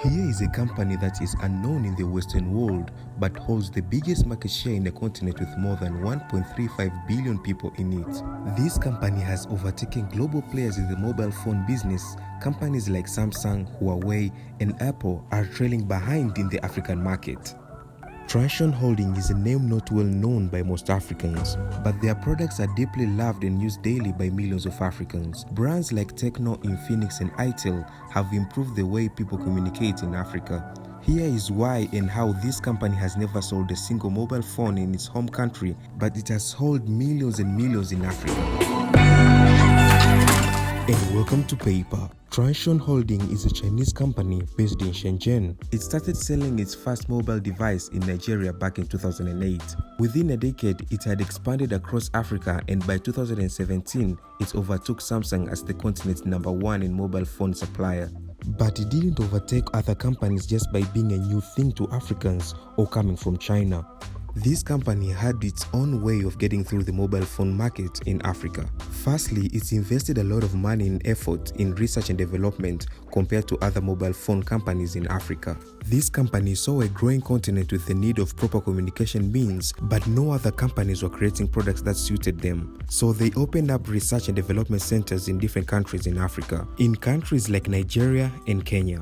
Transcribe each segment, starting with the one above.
Here is a company that is unknown in the Western world but holds the biggest market share in the continent with more than 1.35 billion people in it. This company has overtaken global players in the mobile phone business. Companies like Samsung, Huawei, and Apple are trailing behind in the African market. Transsion Holding is a name not well known by most Africans, but their products are deeply loved and used daily by millions of Africans. Brands like Techno, Infinix, and Itel have improved the way people communicate in Africa. Here is why and how this company has never sold a single mobile phone in its home country, but it has sold millions and millions in Africa. And welcome to Paper. Transsion Holding is a Chinese company based in Shenzhen. It started selling its first mobile device in Nigeria back in 2008. Within a decade, it had expanded across Africa, and by 2017, it overtook Samsung as the continent's #1 in mobile phone supplier. But it didn't overtake other companies just by being a new thing to Africans or coming from China. This company had its own way of getting through the mobile phone market in Africa. Firstly, it's invested a lot of money and effort in research and development compared to other mobile phone companies in Africa. This company saw a growing continent with the need of proper communication means, but no other companies were creating products that suited them. So they opened up research and development centers in different countries in Africa, in countries like Nigeria and Kenya.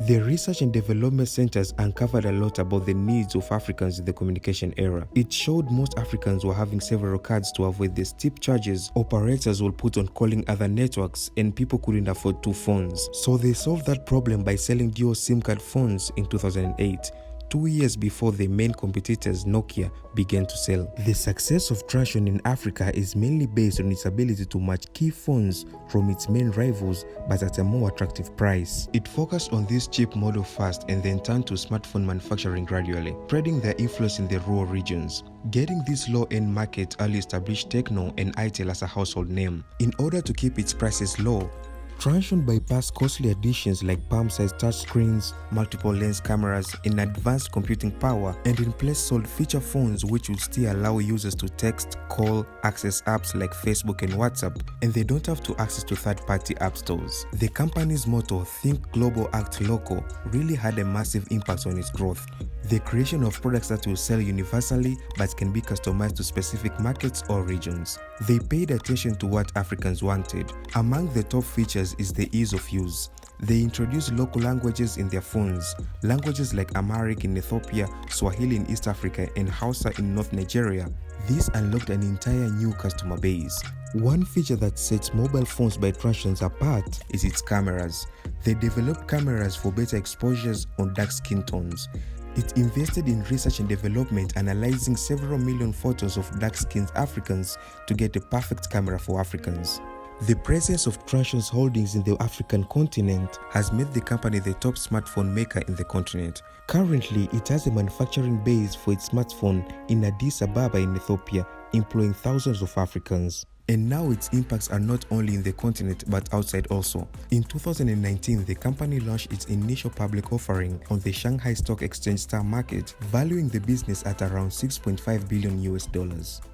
The research and development centers uncovered a lot about the needs of Africans in the communication era. It showed most Africans were having several cards to avoid the steep charges operators will put on calling other networks, and people couldn't afford 2 phones. So they solved that problem by selling dual SIM card phones in 2008. 2 years before the main competitors Nokia began to sell. The success of Transsion in Africa is mainly based on its ability to match key phones from its main rivals but at a more attractive price. It focused on this cheap model first and then turned to smartphone manufacturing gradually, spreading their influence in the rural regions. Getting this low-end market early established Techno and Itel as a household name. In order to keep its prices low, Transsion bypassed costly additions like palm-sized touchscreens, multiple lens cameras, and advanced computing power, and in place sold feature phones which will still allow users to text, call, access apps like Facebook and WhatsApp, and they don't have to access to third-party app stores. The company's motto, "Think Global, Act Local," really had a massive impact on its growth. The creation of products that will sell universally but can be customized to specific markets or regions. They paid attention to what Africans wanted. Among the top features is the ease of use. They introduced local languages in their phones. Languages like Amharic in Ethiopia, Swahili in East Africa, and Hausa in North Nigeria. This unlocked an entire new customer base. One feature that sets mobile phones by Transsion apart is its cameras. They developed cameras for better exposures on dark skin tones. It invested in research and development, analyzing several million photos of dark-skinned Africans to get a perfect camera for Africans. The presence of Transsion's holdings in the African continent has made the company the top smartphone maker in the continent. Currently, it has a manufacturing base for its smartphone in Addis Ababa in Ethiopia, employing thousands of Africans. And now its impacts are not only in the continent but outside also. In 2019, the company launched its initial public offering on the Shanghai Stock Exchange Star Market, valuing the business at around $6.5 billion US.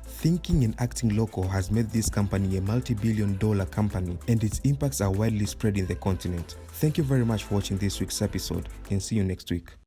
Thinking and acting local has made this company a multi-billion-dollar company, and its impacts are widely spread in the continent. Thank you very much for watching this week's episode, and see you next week.